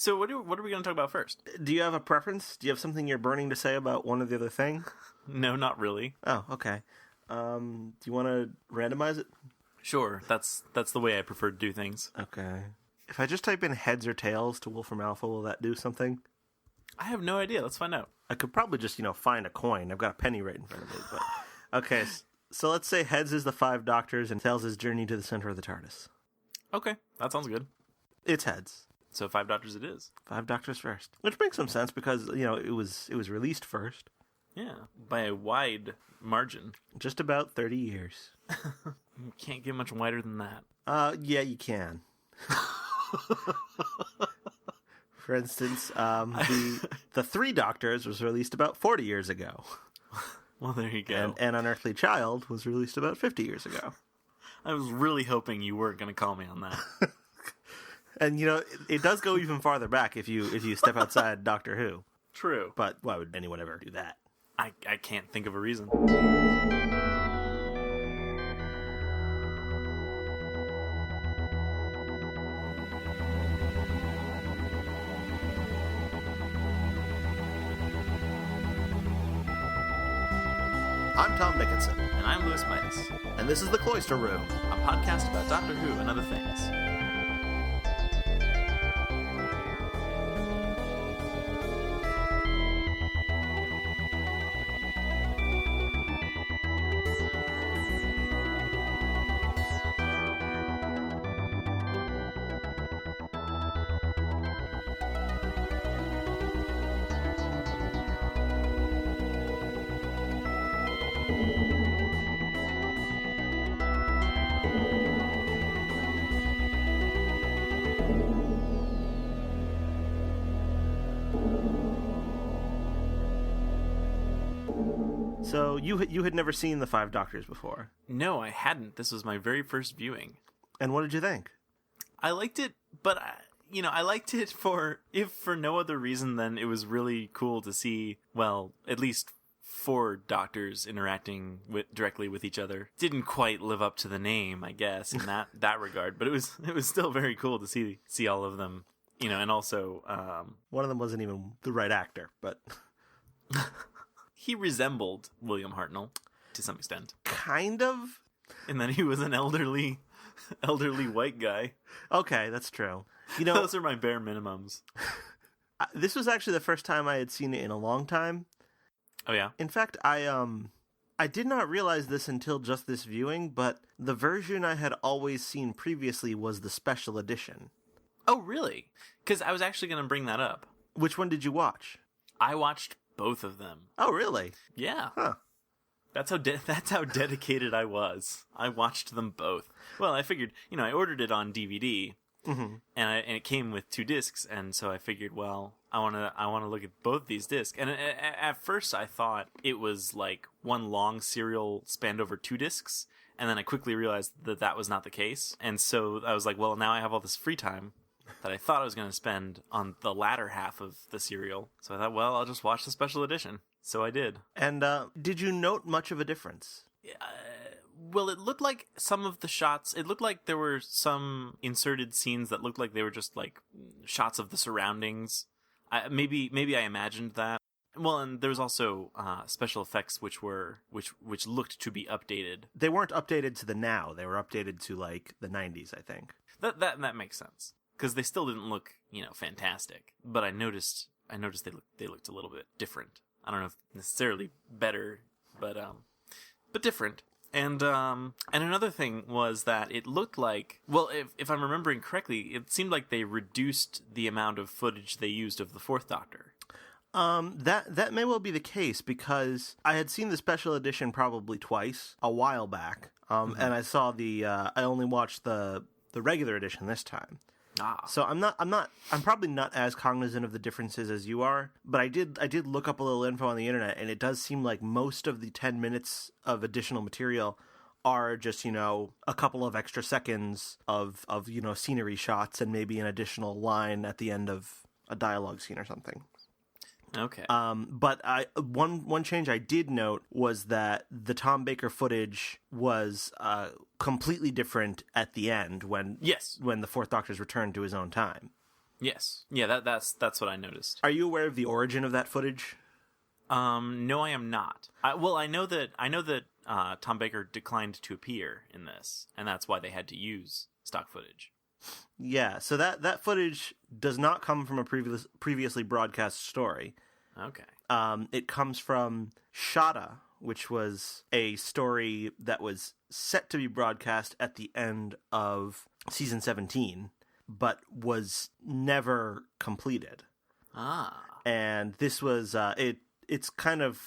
So what are we going to talk about first? Do you have a preference? Do you have something you're burning to say about one or the other thing? No, not really. Oh, okay. Do you want to randomize it? Sure, that's the way I prefer to do things. Okay. If I just type in heads or tails to Wolfram Alpha, will that do something? I have no idea. Let's find out. I could probably just, find a coin. I've got a penny right in front of me. But... Okay, so let's say heads is the 5 Doctors and tails is Journey to the Center of the TARDIS. Okay, that sounds good. It's heads. So 5 Doctors it is. 5 Doctors first. Which makes some sense because, it was released first. Yeah, by a wide margin. Just about 30 years. You can't get much wider than that. Yeah, you can. For instance, the 3 Doctors was released about 40 years ago. Well, there you go. And Unearthly Child was released about 50 years ago. I was really hoping you weren't going to call me on that. And, it does go even farther back if you step outside Doctor Who. True. But why would anyone ever do that? I can't think of a reason. I'm Tom Dickinson. And I'm Louis Midas. And this is the Cloister Room, a podcast about Doctor Who and other things. So you had never seen the 5 Doctors before? No, I hadn't. This was my very first viewing. And what did you think? I liked it, but I liked it for no other reason than it was really cool to see, well, at least 4 Doctors interacting directly with each other. Didn't quite live up to the name, I guess, in that regard, but it was still very cool to see all of them, and also one of them wasn't even the right actor, but he resembled William Hartnell to some extent. Kind of. And then he was an elderly white guy. Okay, that's true. Those are my bare minimums. This was actually the first time I had seen it in a long time. Oh yeah. In fact, I did not realize this until just this viewing, but the version I had always seen previously was the special edition. Oh really? Because I was actually going to bring that up. Which one did you watch? I watched both of them. Oh really? Yeah. Huh. That's how dedicated I was. I watched them both. Well, I figured, I ordered it on DVD, mm-hmm. and it came with 2 discs, and so I figured, well, I want to look at both these discs. And at first, I thought it was like one long serial spanned over 2 discs, and then I quickly realized that was not the case. And so I was like, well, now I have all this free time that I thought I was going to spend on the latter half of the serial. So I thought, well, I'll just watch the special edition. So I did. And did you note much of a difference? Well, it looked like some of the shots, it looked like there were some inserted scenes that looked like they were just like shots of the surroundings. Maybe I imagined that. Well, and there was also special effects which looked to be updated. They weren't updated to the now. They were updated to like the 90s, I think. That makes sense. Because they still didn't look, fantastic. But I noticed they looked a little bit different. I don't know if necessarily better, but different. And another thing was that it looked like, well, if I'm remembering correctly, it seemed like they reduced the amount of footage they used of the 4th Doctor. That may well be the case because I had seen the special edition probably twice a while back. Mm-hmm. And I saw I only watched the regular edition this time. So I'm probably not as cognizant of the differences as you are, but I did look up a little info on the internet, and it does seem like most of the 10 minutes of additional material are just, a couple of extra seconds of scenery shots and maybe an additional line at the end of a dialogue scene or something. Okay. But one change I did note was that the Tom Baker footage was completely different at the end when the 4th Doctor's returned to his own time. Yes. Yeah, that's what I noticed. Are you aware of the origin of that footage? No, I am not. I know that Tom Baker declined to appear in this, and that's why they had to use stock footage. Yeah, so that footage does not come from a previously broadcast story. Okay. It comes from Shada, which was a story that was set to be broadcast at the end of season 17, but was never completed. And this was it's kind of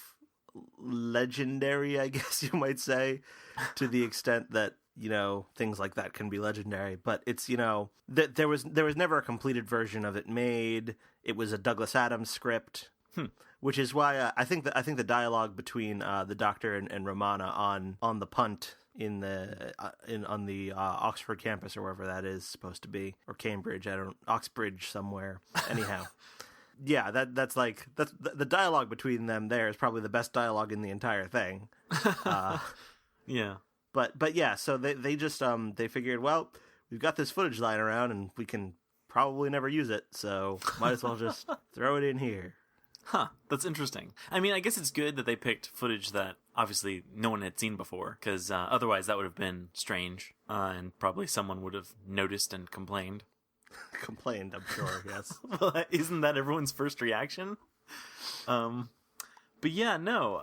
legendary, I guess you might say, to the extent that, you know, things like that can be legendary. But it's, you know, there was never a completed version of it made. It was a Douglas Adams script, which is why I think the dialogue between the Doctor and Romana on the punt on the Oxford campus or wherever that is supposed to be, or Cambridge, Oxbridge somewhere. Anyhow. Yeah, that's the dialogue between them there is probably the best dialogue in the entire thing. Yeah. But yeah, so they just they figured, well, we've got this footage lying around and we can probably never use it, so might as well just throw it in here. Huh, that's interesting. I mean, I guess it's good that they picked footage that obviously no one had seen before, because otherwise that would have been strange, and probably someone would have noticed and complained. Complained, I'm sure, yes. Well, isn't that everyone's first reaction? But yeah, no.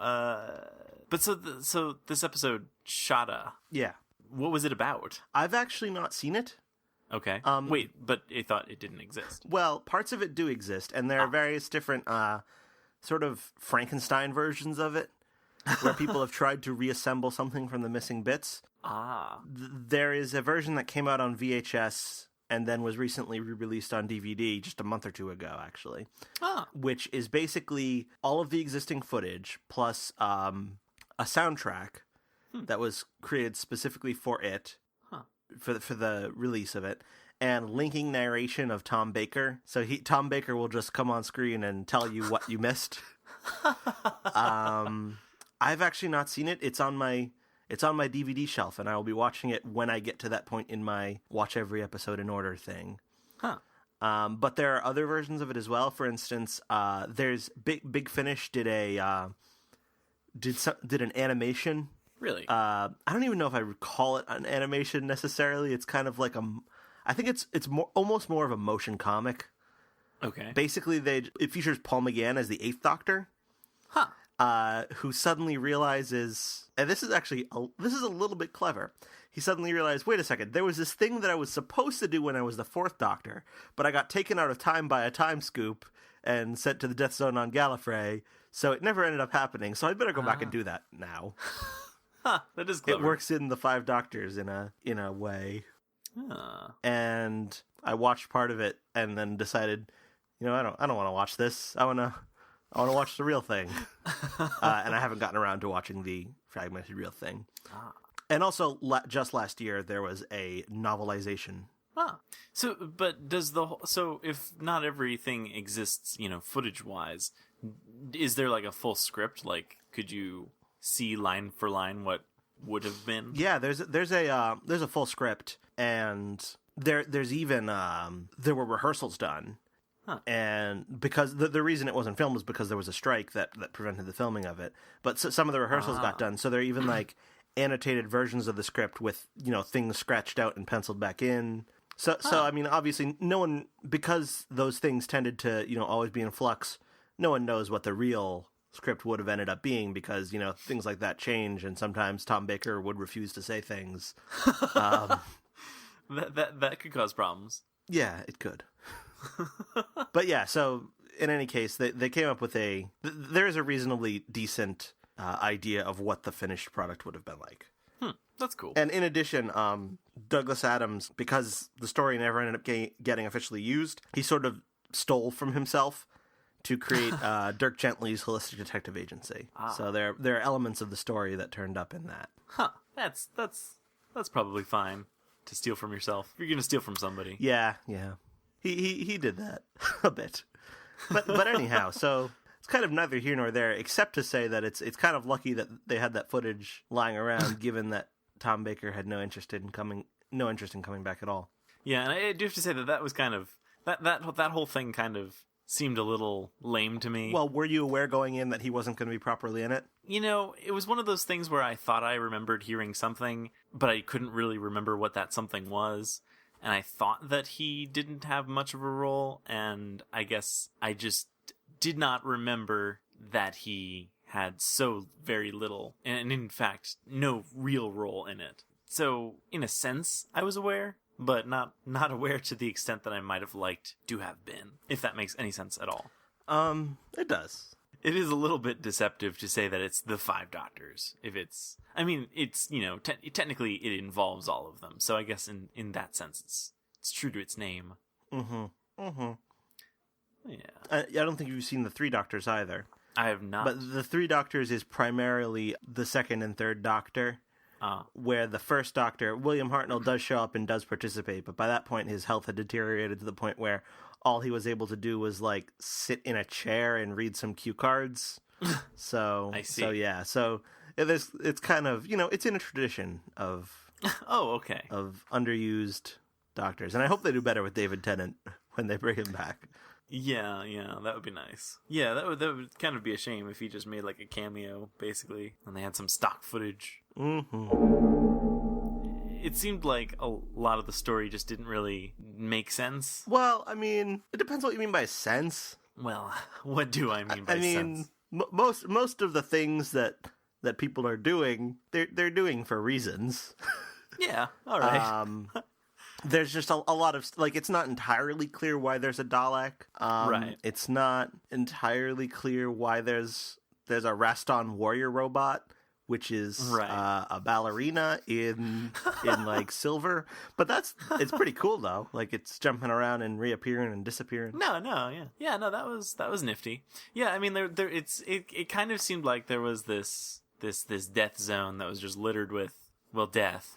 But so this episode, Shada. Yeah. What was it about? I've actually not seen it. Okay. Wait, but I thought it didn't exist. Well, parts of it do exist, and there are various different sort of Frankenstein versions of it, where people have tried to reassemble something from the missing bits. There is a version that came out on VHS and then was recently re-released on DVD just a month or two ago, actually, which is basically all of the existing footage plus a soundtrack that was created specifically for it, for the release of it, and linking narration of Tom Baker. So Tom Baker will just come on screen and tell you what you missed. I've actually not seen it. It's on my DVD shelf, and I will be watching it when I get to that point in my watch every episode in order thing. But there are other versions of it as well. For instance, there's Big Finish did an animation. Really? I don't even know if I would call it an animation necessarily. It's kind of like I think it's almost more of a motion comic. Okay. Basically, it features Paul McGann as the Eighth Doctor. Who suddenly realizes, and this is a little bit clever. He suddenly realized, wait a second, there was this thing that I was supposed to do when I was the Fourth Doctor, but I got taken out of time by a time scoop and sent to the Death Zone on Gallifrey, so it never ended up happening. So I better go back and do that now. That is clever. It works in the Five Doctors in a way. And I watched part of it and then decided, you know, I don't want to watch this. I want to watch the real thing. And I haven't gotten around to watching the fragmented real thing. And also, just last year, there was a novelization. So, but so if not everything exists, you know, footage-wise, is there like a full script? Like, could you see line for line what would have been? Yeah, there's a full script, and there's even there were rehearsals done. And because the reason it wasn't filmed was because there was a strike that prevented the filming of it. But some of the rehearsals got done, so there are even like annotated versions of the script with, you know, things scratched out and penciled back in. So I mean, obviously, no one, because those things tended to, you know, always be in flux. No one knows what the real script would have ended up being because, you know, things like that change, and sometimes Tom Baker would refuse to say things. That could cause problems. Yeah, it could. But yeah, so in any case, they came up with there is a reasonably decent idea of what the finished product would have been like. That's cool. And in addition, Douglas Adams, because the story never ended up getting officially used, he sort of stole from himself to create Dirk Gently's Holistic Detective Agency. So there are elements of the story that turned up in that. That's probably fine to steal from yourself. If you're going to steal from somebody. Yeah. He did that a bit. But anyhow, so it's kind of neither here nor there, except to say that it's kind of lucky that they had that footage lying around, given that Tom Baker had no interest in coming back at all. Yeah, and I do have to say that was kind of That whole thing kind of seemed a little lame to me. Well, were you aware going in that he wasn't going to be properly in it? You know, it was one of those things where I thought I remembered hearing something, but I couldn't really remember what that something was. And I thought that he didn't have much of a role, and I guess I just did not remember that he had so very little, and in fact, no real role in it. So, in a sense, I was aware, but not aware to the extent that I might have liked to have been, if that makes any sense at all. It does. It is a little bit deceptive to say that it's the 5 Doctors. If it's, I mean, it's, you know, technically it involves all of them. So I guess in that sense, it's true to its name. Yeah. I don't think you've seen the 3 Doctors either. I have not. But the 3 Doctors is primarily the 2nd and 3rd Doctor. Where the 1st Doctor, William Hartnell, does show up and does participate, but by that point his health had deteriorated to the point where all he was able to do was, like, sit in a chair and read some cue cards. So, I see. So yeah, so it's kind of, you know, it's in a tradition of okay. of underused Doctors, and I hope they do better with David Tennant when they bring him back. Yeah, that would be nice. Yeah, that would kind of be a shame if he just made like a cameo, basically, and they had some stock footage. It seemed like a lot of the story just didn't really make sense. Well, I mean, it depends what you mean by sense. Well, what do I mean by sense? Most of the things that people are doing, they're doing for reasons. Yeah, all right. There's just a lot of, like, it's not entirely clear why there's a Dalek. Right. It's not entirely clear why there's a Raston warrior robot, which is a ballerina in like silver. But it's pretty cool though. Like, it's jumping around and reappearing and disappearing. No, that was nifty. Yeah, I mean, it kind of seemed like there was this death zone that was just littered with, well, death.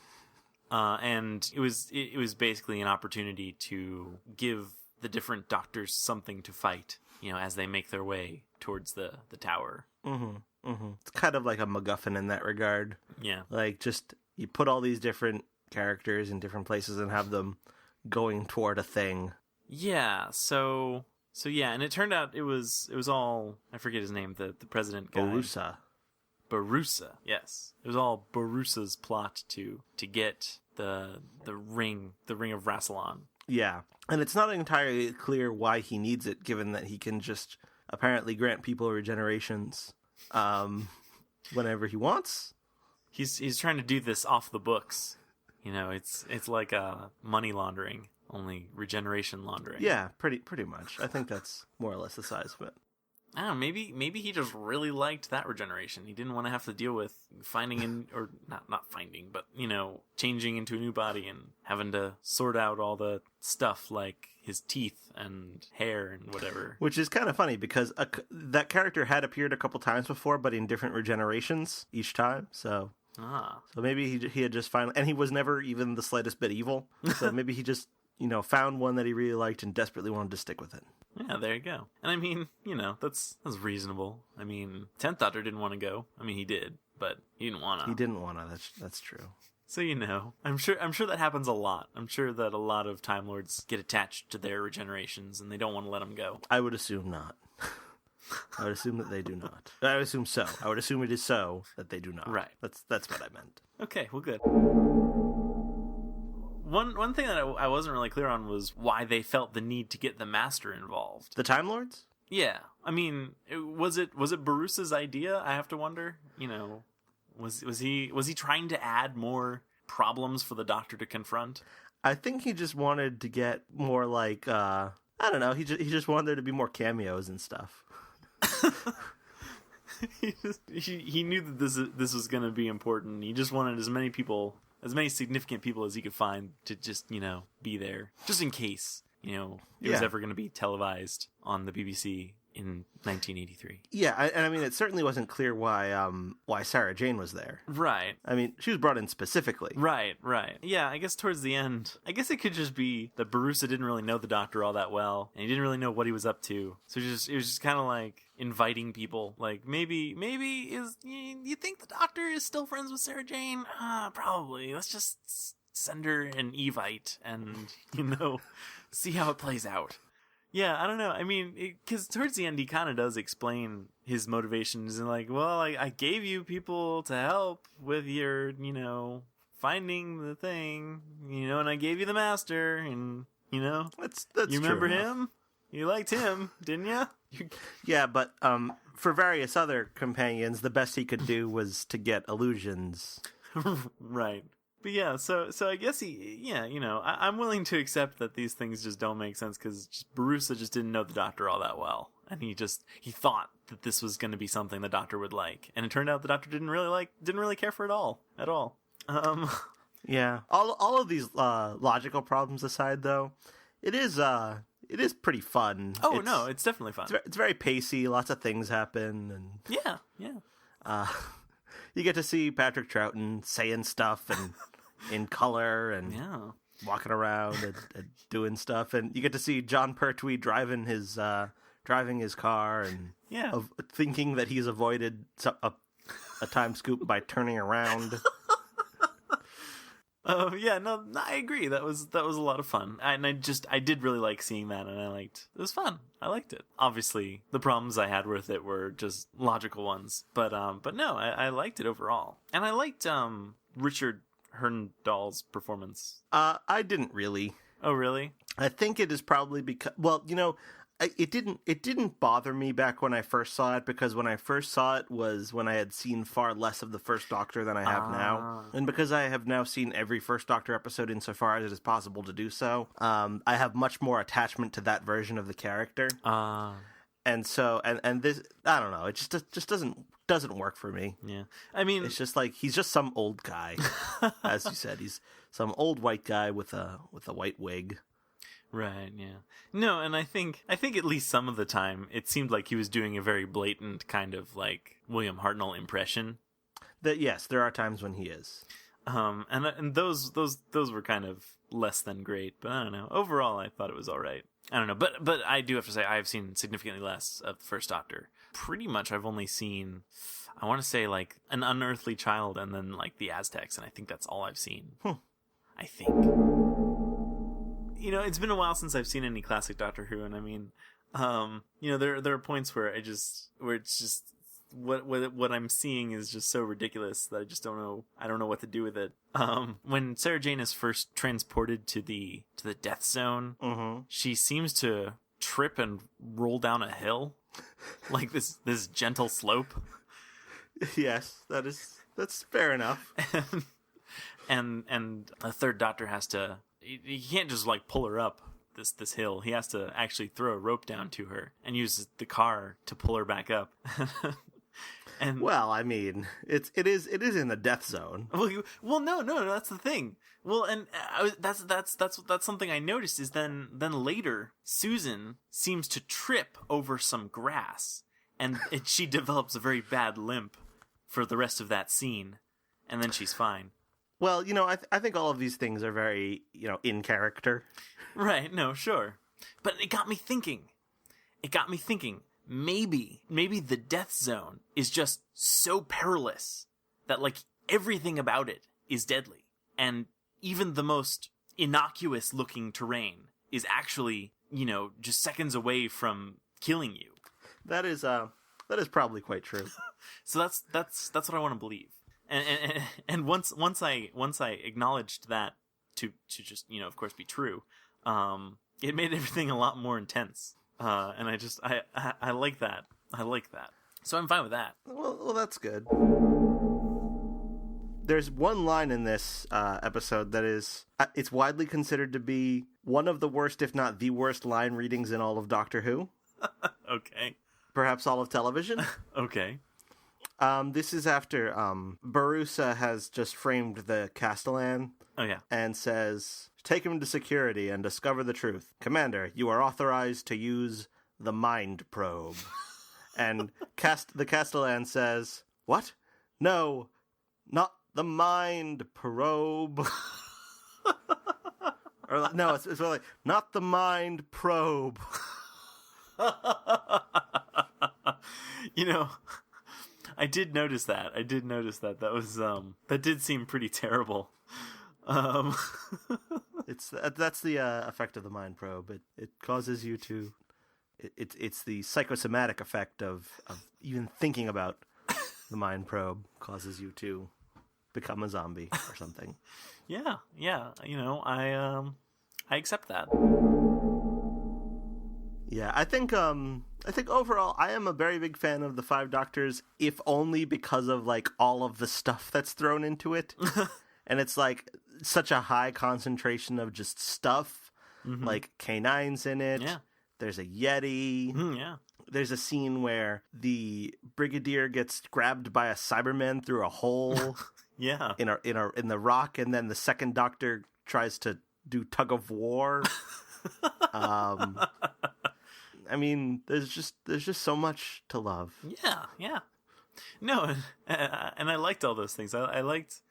And it was basically an opportunity to give the different Doctors something to fight, you know, as they make their way towards the tower. It's kind of like a MacGuffin in that regard. Yeah. Like, just, you put all these different characters in different places and have them going toward a thing. Yeah, so yeah, and it turned out it was all, I forget his name, the president guy. Barusa, yes. It was all Barusa's plot to get the ring of Rassilon. Yeah, and it's not entirely clear why he needs it, given that he can just apparently grant people regenerations whenever he wants. He's trying to do this off the books. You know, it's like money laundering, only regeneration laundering. Yeah, pretty much. I think that's more or less the size of it. I don't know, maybe he just really liked that regeneration. He didn't want to have to deal with finding or not finding, but, you know, changing into a new body and having to sort out all the stuff like his teeth and hair and whatever. Which is kind of funny because that character had appeared a couple times before, but in different regenerations each time. So maybe he had just finally, and he was never even the slightest bit evil. So maybe he just, you know, found one that he really liked and desperately wanted to stick with it. Yeah, there you go. And I mean, you know, that's reasonable. I mean, 10th Doctor didn't want to go. I mean, he did, but he didn't want to. He didn't want to. That's true. So, you know, I'm sure that happens a lot. I'm sure that a lot of Time Lords get attached to their regenerations and they don't want to let them go. I would assume not. I would assume that they do not. I would assume so. I would assume it is so that they do not. Right. That's what I meant. Okay, well, good. One thing that I wasn't really clear on was why they felt the need to get the Master involved. The Time Lords? Yeah. I mean, was it Barusa's idea? I have to wonder. You know, was he trying to add more problems for the Doctor to confront? I think he just wanted to get more like I don't know. He just wanted there to be more cameos and stuff. he knew that this was going to be important. He just wanted as many significant people as he could find to just, you know, be there, just in case, you know, it was ever going to be televised on the BBC in 1983. Yeah, I mean, it certainly wasn't clear why Sarah Jane was there. Right. I mean, she was brought in specifically. Right. Yeah, I guess towards the end, I guess it could just be that Barusa didn't really know the Doctor all that well, and he didn't really know what he was up to. So it was just kind of like inviting people. Like, maybe you think the Doctor is still friends with Sarah Jane? Probably. Let's just send her an Evite and, see how it plays out. Yeah, I don't know. I mean, because towards the end, he kind of does explain his motivations and like, well, I gave you people to help with your, finding the thing, and I gave you the master, and, That's you remember true him? You liked him, didn't you? Yeah, but for various other companions, the best he could do was to get illusions. Right. But yeah, so I guess I'm willing to accept that these things just don't make sense because Barusa just didn't know the Doctor all that well, and he thought that this was going to be something the Doctor would like, and it turned out the Doctor didn't really care for it at all. Yeah, all of these logical problems aside, though, it is pretty fun. Oh, no, it's definitely fun. It's very pacey. Lots of things happen, and yeah. You get to see Patrick Troughton saying stuff and in color and walking around and doing stuff, and you get to see John Pertwee driving his car and thinking that he's avoided a time scoop by turning around. I agree. That was a lot of fun, and I did really like seeing that, and it was fun. I liked it. Obviously, the problems I had with it were just logical ones, but no, I liked it overall, and I liked Richard Herndahl's performance. I didn't really. Oh, really? I think it is probably because, it didn't bother me back when I first saw it, because when I first saw it was when I had seen far less of the First Doctor than I have now. And because I have now seen every First Doctor episode insofar as it is possible to do so, I have much more attachment to that version of the character. And so, and this, I don't know, it just doesn't work for me. Yeah. I mean, it's just like, he's just some old guy. As you said, he's some old white guy with a white wig. Right, yeah. No, and I think at least some of the time it seemed like he was doing a very blatant kind of like William Hartnell impression. That yes, there are times when he is. And those were kind of less than great, but I don't know. Overall, I thought it was all right. I don't know, but I do have to say I've seen significantly less of the First Doctor. Pretty much I've only seen, I want to say, like An Unearthly Child and then like The Aztecs, and I think that's all I've seen. I think. It's been a while since I've seen any classic Doctor Who, and I mean, there are points where it's just what I'm seeing is just so ridiculous that I just don't know. I don't know what to do with it. When Sarah Jane is first transported to the death zone, she seems to trip and roll down a hill, like this gentle slope. Yes, that's fair enough. And a third Doctor has to. He can't just like pull her up this hill. He has to actually throw a rope down to her and use the car to pull her back up. And well, I mean, it is in the death zone. Well, no, that's the thing. Well, and that's something I noticed is then later Susan seems to trip over some grass, and she develops a very bad limp for the rest of that scene, and then she's fine. Well, I think all of these things are very, in character. Right, no, sure. But it got me thinking. Maybe the death zone is just so perilous that, like, everything about it is deadly. And even the most innocuous-looking terrain is actually, just seconds away from killing you. That is probably quite true. So that's what I want to believe. And once I acknowledged that to just of course be true, it made everything a lot more intense. And I like that. So I'm fine with that. Well, that's good. There's one line in this episode that is it's widely considered to be one of the worst, if not the worst, line readings in all of Doctor Who. Okay. Perhaps all of television. Okay. This is after Barusa has just framed the Castellan. Oh, yeah. And says, "Take him to security and discover the truth. Commander, you are authorized to use the mind probe." And the Castellan says, "What? No, not the mind probe." Or no, it's really like, "Not the mind probe." I did notice that. That was that did seem pretty terrible. Um, That's the effect of the mind probe. It causes you to. It's the psychosomatic effect of even thinking about the mind probe causes you to become a zombie or something. yeah. I accept that. Yeah, I think overall I am a very big fan of the Five Doctors, if only because of like all of the stuff that's thrown into it. And it's like such a high concentration of just stuff, like K9's in it. Yeah. There's a Yeti. Yeah. There's a scene where the Brigadier gets grabbed by a Cyberman through a hole Yeah. in the rock, and then the second Doctor tries to do tug of war. I mean, there's just so much to love. Yeah. No, and I liked all those things. I liked,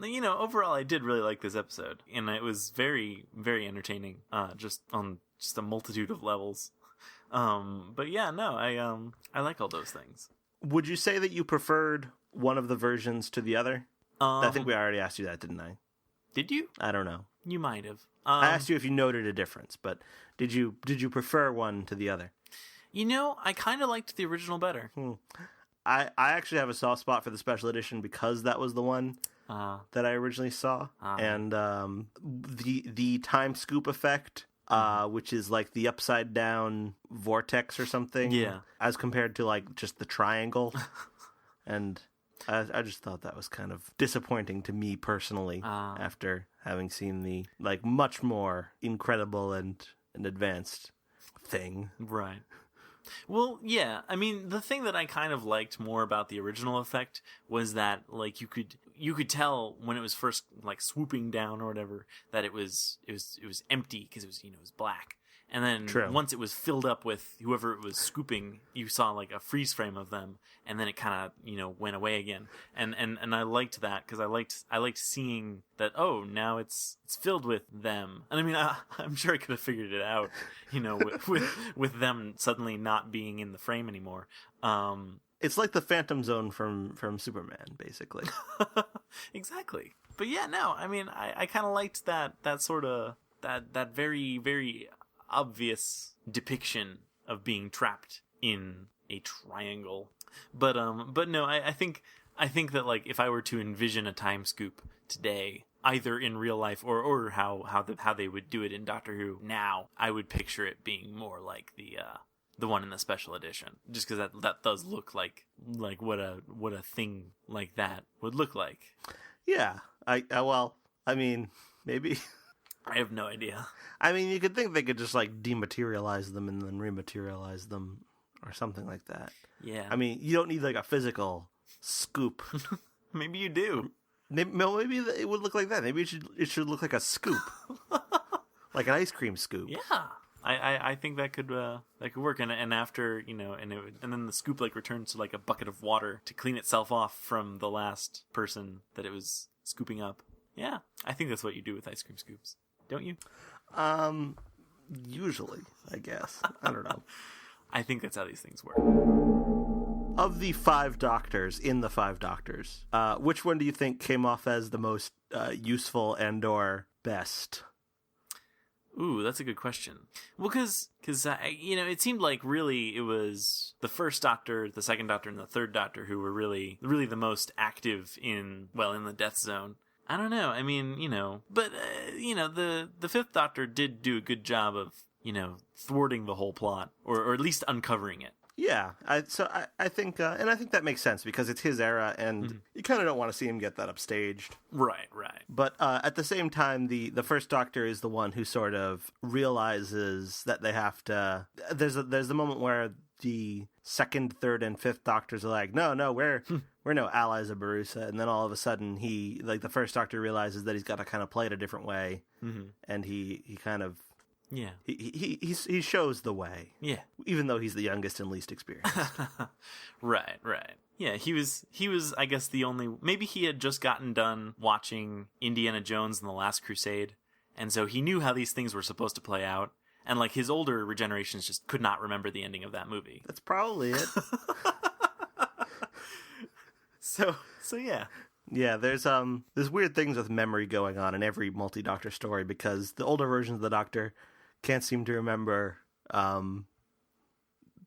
overall, I did really like this episode, and it was very, very entertaining. Just on a multitude of levels. But yeah, no, I like all those things. Would you say that you preferred one of the versions to the other? I think we already asked you that, didn't I? Did you? I don't know. You might have. I asked you if you noted a difference, but did you prefer one to the other? I kind of liked the original better. I actually have a soft spot for the special edition because that was the one that I originally saw, and the time scoop effect, which is like the upside down vortex or something, as compared to like just the triangle, and I just thought that was kind of disappointing to me personally after having seen the like much more incredible and advanced thing. Right. Well, yeah. I mean, the thing that I kind of liked more about the original effect was that like you could tell when it was first like swooping down or whatever that it was empty because it was black. And then once it was filled up with whoever it was scooping, you saw like a freeze frame of them, and then it kind of went away again. And I liked that because I liked seeing that. Oh, now it's filled with them. And I mean, I'm sure I could have figured it out, with them suddenly not being in the frame anymore. It's like the Phantom Zone from Superman, basically. Exactly. But yeah, no, I mean, I kind of liked that sort of that very, very obvious depiction of being trapped in a triangle. But no, I think that like if I were to envision a time scoop today, either in real life or how they would do it in Doctor Who now, I would picture it being more like the one in the special edition, just because that does look like what a thing like that would look like. Yeah, I mean, maybe. I have no idea. I mean, you could think they could just like dematerialize them and then rematerialize them or something like that. Yeah. I mean, you don't need like a physical scoop. Maybe you do. Maybe it would look like that. Maybe it should look like a scoop, like an ice cream scoop. Yeah. I think that could work, and after and then the scoop like returns to like a bucket of water to clean itself off from the last person that it was scooping up. Yeah, I think that's what you do with ice cream scoops, don't you? Usually, I guess. I don't know. I think that's how these things work. Of the Five Doctors, which one do you think came off as the most useful and or best? Ooh, that's a good question. Well, because it seemed like really it was the first Doctor, the second Doctor, and the third Doctor who were really the most active in the Death Zone. I don't know. I mean, but the fifth Doctor did do a good job of thwarting the whole plot, or at least uncovering it. Yeah, I think, and I think that makes sense because it's his era, and you kind of don't want to see him get that upstaged. Right. But at the same time, the first Doctor is the one who sort of realizes that they have to. There's the moment where the second, third, and fifth Doctors are like, no, we're no allies of Barusa, and then all of a sudden the first Doctor realizes that he's got to kind of play it a different way, and he kind of. Yeah. He shows the way. Yeah. Even though he's the youngest and least experienced. Right. Yeah, he was I guess the only, maybe he had just gotten done watching Indiana Jones and the Last Crusade, and so he knew how these things were supposed to play out, and like his older regenerations just could not remember the ending of that movie. That's probably it. So yeah. Yeah, there's weird things with memory going on in every multi-Doctor story because the older versions of the Doctor can't seem to remember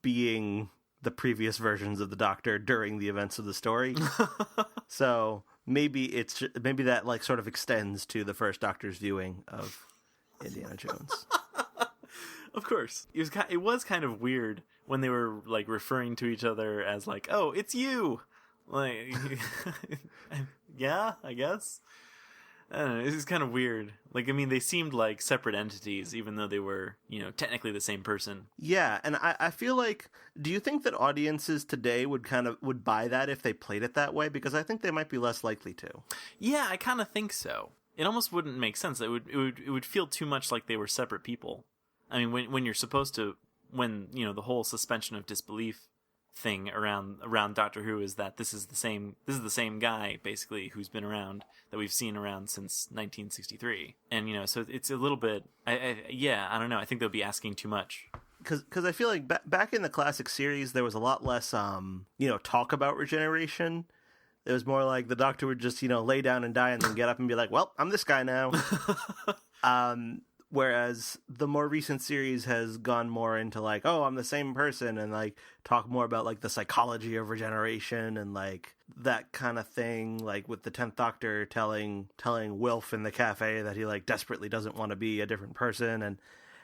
being the previous versions of the Doctor during the events of the story. So maybe that like sort of extends to the first Doctor's viewing of Indiana Jones. Of course, it was kind of weird when they were like referring to each other as like, "Oh, it's you." Like, yeah, I guess. I don't know, this is kind of weird. Like, I mean, they seemed like separate entities, even though they were, technically the same person. Yeah, and I feel like, do you think that audiences today would buy that if they played it that way? Because I think they might be less likely to. Yeah, I kind of think so. It almost wouldn't make sense. It would feel too much like they were separate people. I mean, when you're supposed to, the whole suspension of disbelief thing around Doctor Who is that this is the same guy basically who's been around, that we've seen around since 1963, and so it's a little bit I don't know, I think they'll be asking too much, because I feel like back in the classic series there was a lot less talk about regeneration. It was more like the Doctor would just lay down and die and then get up and be like, well, I'm this guy now. Whereas the more recent series has gone more into like, oh, I'm the same person, and like talk more about like the psychology of regeneration and like that kind of thing, like with the 10th Doctor telling Wilf in the cafe that he like desperately doesn't want to be a different person,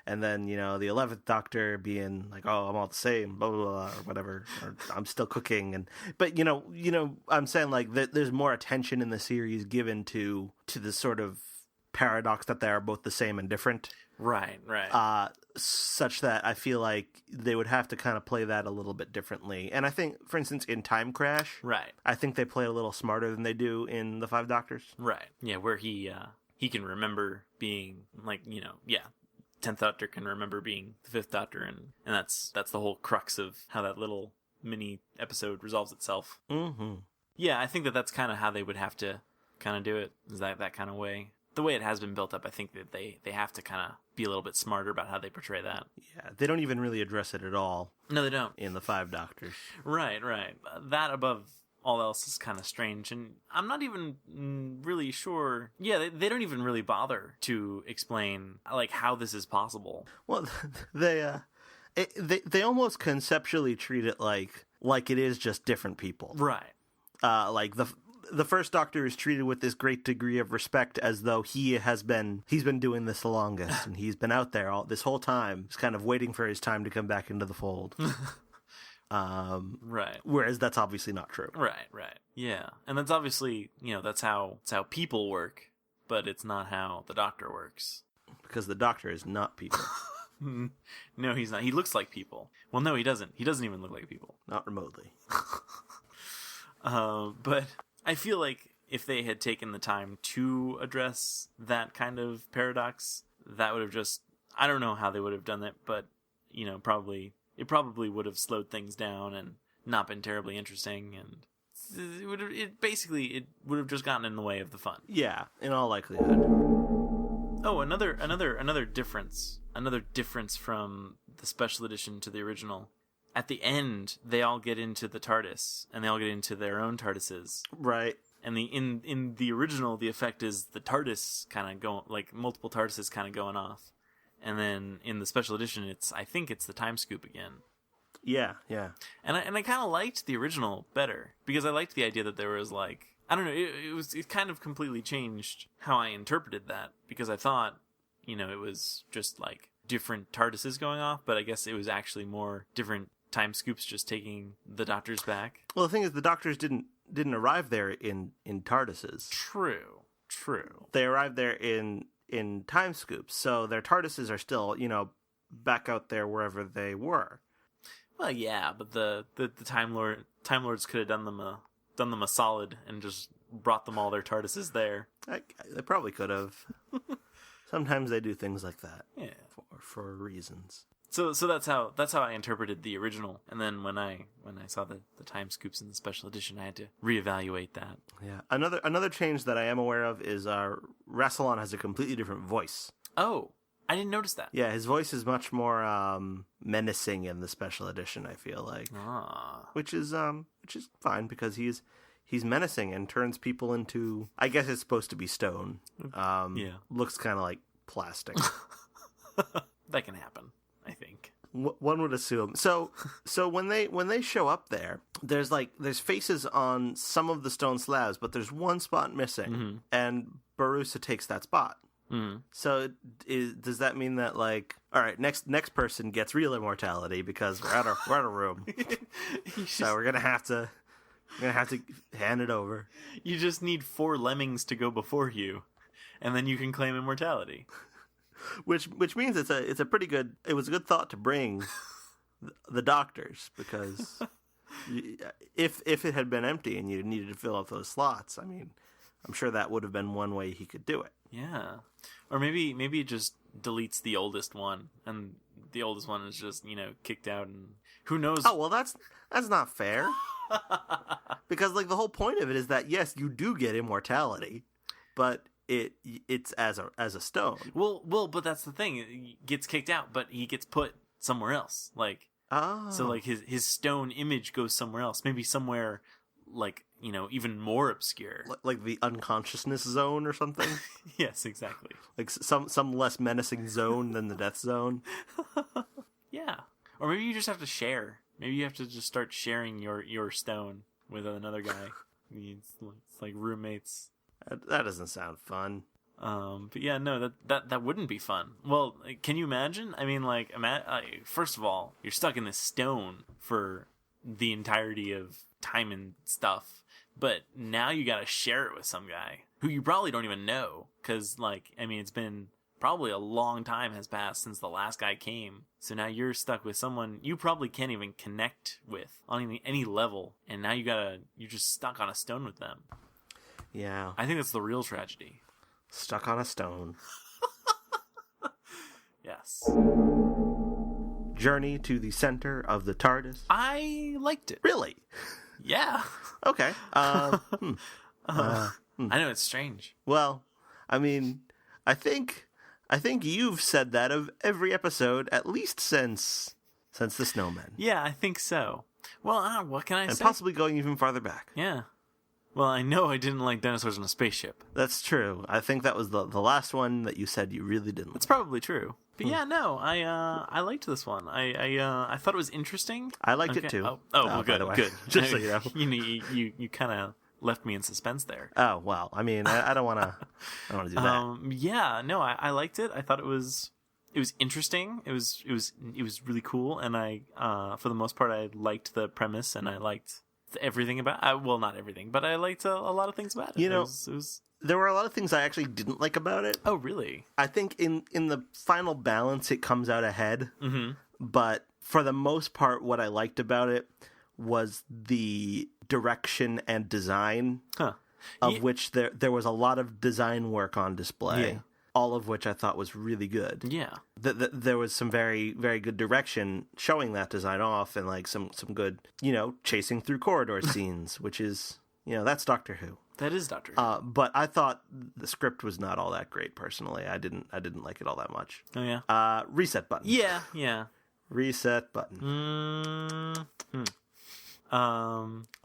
and then the 11th Doctor being like, oh, I'm all the same, blah blah blah, or whatever, or I'm still cooking, but I'm saying like there's more attention in the series given to this sort of paradox that they are both the same and different. Right. Such that I feel like they would have to kind of play that a little bit differently. And I think, for instance, in Time Crash, right, I think they play it a little smarter than they do in the Five Doctors. Right. Yeah, where he can remember being like, 10th Doctor can remember being the 5th Doctor, and that's the whole crux of how that little mini episode resolves itself. Mm-hmm. Yeah, I think that's kind of how they would have to kind of do it, is that kind of way. The way it has been built up, I think that they have to kind of be a little bit smarter about how they portray that. Yeah, they don't even really address it at all. No, they don't. In the Five Doctors. Right. That above all else is kind of strange, and I'm not even really sure. Yeah, they don't even really bother to explain like how this is possible. Well, they almost conceptually treat it like it is just different people. Right. Like the first Doctor is treated with this great degree of respect, as though he's been doing this the longest, and he's been out there this whole time, just kind of waiting for his time to come back into the fold. Right. Whereas that's obviously not true. Right. Yeah, and that's obviously that's how people work, but it's not how the Doctor works. Because the Doctor is not people. No, he's not. He looks like people. Well, no, he doesn't. He doesn't even look like people. Not remotely. But I feel like if they had taken the time to address that kind of paradox, that would have just, I don't know how they would have done it, but, it probably would have slowed things down and not been terribly interesting, and it would have just gotten in the way of the fun. Yeah, in all likelihood. Oh, another difference from the special edition to the original. At the end, they all get into the TARDIS, and they all get into their own TARDISes. Right. And in the original, the effect is the TARDIS kind of going, like multiple TARDISes kind of going off. And then in the special edition, I think it's the time scoop again. Yeah. And I kind of liked the original better, because I liked the idea that there was like, I don't know, it kind of completely changed how I interpreted that, because I thought, it was just like different TARDISes going off, but I guess it was actually more different time scoops just taking the Doctors back. Well, the thing is, the Doctors didn't arrive there in TARDISes. True. They arrived there in time scoops, so their TARDISes are still, back out there wherever they were. Well, yeah, but the Time Lords could have done them a solid and just brought them all their TARDISes there. They probably could have. Sometimes they do things like that. Yeah, for reasons. So that's how I interpreted the original, and then when I saw the time scoops in the special edition, I had to reevaluate that. Yeah, another change that I am aware of is Rassilon has a completely different voice. Oh, I didn't notice that. Yeah, his voice is much more menacing in the special edition, I feel like. Ah. Which is fine, because he's he's menacing and turns people into, I guess it's supposed to be stone. Looks kind of like plastic. That can happen, I think. One would assume. So when they show up there, there's faces on some of the stone slabs, but there's one spot missing, and Barusa takes that spot. So does that mean that, like, all right, next person gets real immortality because we're out of room, so we're gonna have to hand it over. You just need 4 lemmings to go before you, and then you can claim immortality. Which means it's a pretty good. It was a good thought to bring the doctors, because if it had been empty and you needed to fill up those slots, I mean, I'm sure that would have been one way he could do it. Yeah, or maybe it just deletes the oldest one, and the oldest one is just kicked out, and who knows? Oh well, that's not fair. Because like the whole point of it is that yes, you do get immortality, but it's as a stone. Well, but that's the thing. He gets kicked out, but he gets put somewhere else. Like, so like his stone image goes somewhere else. Maybe somewhere like even more obscure, like the unconsciousness zone or something. Yes, exactly. Like some less menacing zone than the death zone. Yeah, or maybe you just have to share. Maybe you have to just start sharing your stone with another guy. It's like roommates. That doesn't sound fun. But yeah, no, that wouldn't be fun. Well, can you imagine? I mean, like, first of all, you're stuck in this stone for the entirety of time and stuff, but now you gotta share it with some guy who you probably don't even know, because, like, I mean, it's been probably a long time has passed since the last guy came, so now you're stuck with someone you probably can't even connect with on any level, and now you're just stuck on a stone with them. Yeah. I think that's the real tragedy. Stuck on a stone. Yes. Journey to the center of the TARDIS. I liked it. Really? Yeah. Okay. I know, it's strange. Well, I mean, I think you've said that of every episode, at least since the Snowmen. Yeah, I think so. Well, what can I say? And possibly going even farther back. Yeah. Well, I know I didn't like dinosaurs in a spaceship. That's true. I think that was the last one that you said you really didn't like. It's probably true. But yeah, no, I liked this one. I thought it was interesting. I liked it too. Oh, well, good, good. Just so you know. You kind of left me in suspense there. Oh, well, I mean, I don't want to do that. Yeah, no, I liked it. I thought it was interesting. It was really cool, and I for the most part I liked the premise, and I liked everything about well, not everything, but I liked a lot of things about it. It was there were a lot of things I actually didn't like about it. Oh, really? I think in the final balance it comes out ahead. Mm-hmm. But for the most part, what I liked about it was the direction and design, of which there was a lot of design work on display. Yeah. All of which I thought was really good. Yeah. There was some very, very good direction showing that design off, and like some good, chasing through corridor scenes, which is, that's Doctor Who. That is Doctor Who. But I thought the script was not all that great personally. I didn't like it all that much. Oh yeah. Reset button. Yeah. Reset button.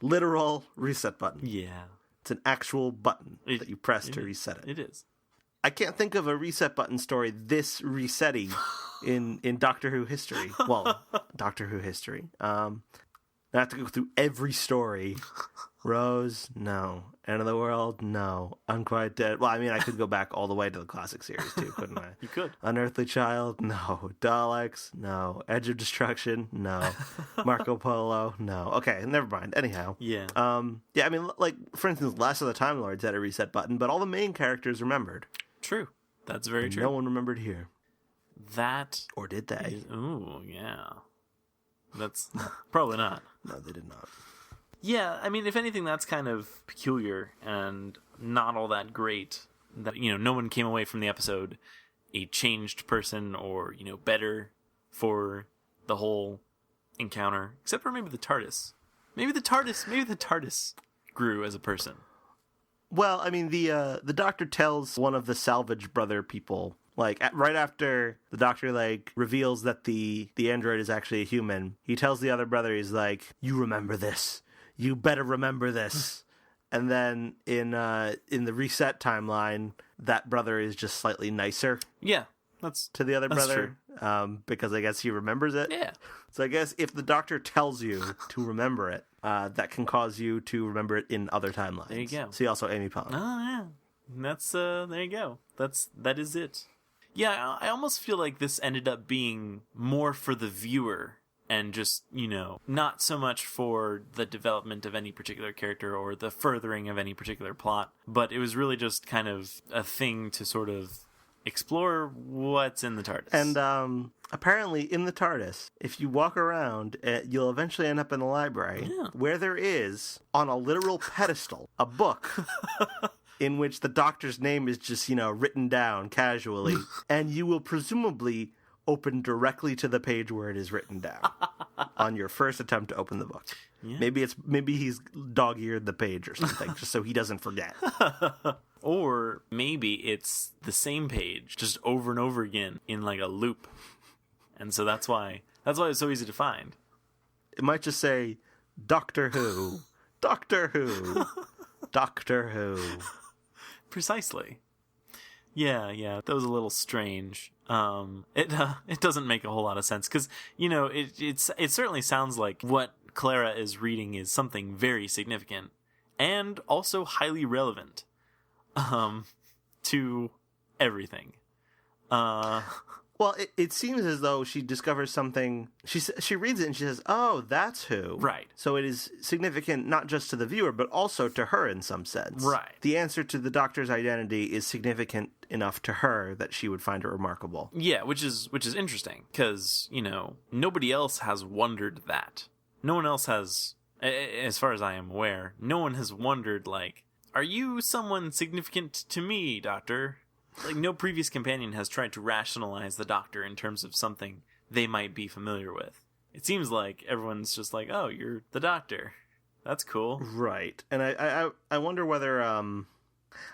Literal reset button. Yeah. It's an actual button that you press to reset it. It is. I can't think of a reset button story this resetty in Doctor Who history. Well, Doctor Who history. I have to go through every story. Rose, no. End of the World, no. Unquiet Dead. Well, I mean, I could go back all the way to the classic series too, couldn't I? You could. Unearthly Child, no. Daleks, no. Edge of Destruction, no. Marco Polo, no. Okay, never mind. Anyhow. Yeah. Yeah, I mean, like, for instance, Last of the Time Lords had a reset button, but all the main characters remembered. True. That's very true. No one remembered here. That. Or did they? Ooh, yeah. That's probably not. No, they did not. Yeah, I mean, if anything, that's kind of peculiar and not all that great. That, no one came away from the episode a changed person or, better for the whole encounter, except for maybe the TARDIS. Maybe the TARDIS grew as a person. Well, I mean, the Doctor tells one of the Salvage Brother people, like, right after the Doctor, like, reveals that the android is actually a human, he tells the other brother, he's like, you remember this. You better remember this. And then in the reset timeline, that brother is just slightly nicer. Yeah, that's to the other brother, true. Because I guess he remembers it. Yeah. So I guess if the Doctor tells you to remember it, that can cause you to remember it in other timelines. There you go. See also Amy Pond. Oh yeah, that's there you go. That is it. Yeah, I almost feel like this ended up being more for the viewer and just, not so much for the development of any particular character or the furthering of any particular plot, but it was really just kind of a thing to sort of explore what's in the TARDIS. And apparently in the TARDIS, if you walk around, you'll eventually end up in the library where there is, on a literal pedestal, a book in which the Doctor's name is just, written down casually, and you will presumably open directly to the page where it is written down on your first attempt to open the book. Yeah. Maybe he's dog-eared the page or something, just so he doesn't forget. Or maybe it's the same page just over and over again in like a loop. And so that's why it's so easy to find. It might just say Doctor Who, Doctor Who, Doctor Who. Precisely. Yeah, that was a little strange. It doesn't make a whole lot of sense because it certainly sounds like what Clara is reading is something very significant and also highly relevant to everything. Well, it seems as though she discovers something. She reads it and she says, "Oh, that's who." Right. So it is significant not just to the viewer, but also to her in some sense. Right. The answer to the Doctor's identity is significant enough to her that she would find it remarkable. Yeah, which is interesting because nobody else has wondered that. No one else has, as far as I am aware, no one has wondered like, "Are you someone significant to me, Doctor?" Like, no previous companion has tried to rationalize the Doctor in terms of something they might be familiar with. It seems like everyone's just like, "Oh, you're the Doctor. That's cool." Right. And I wonder whether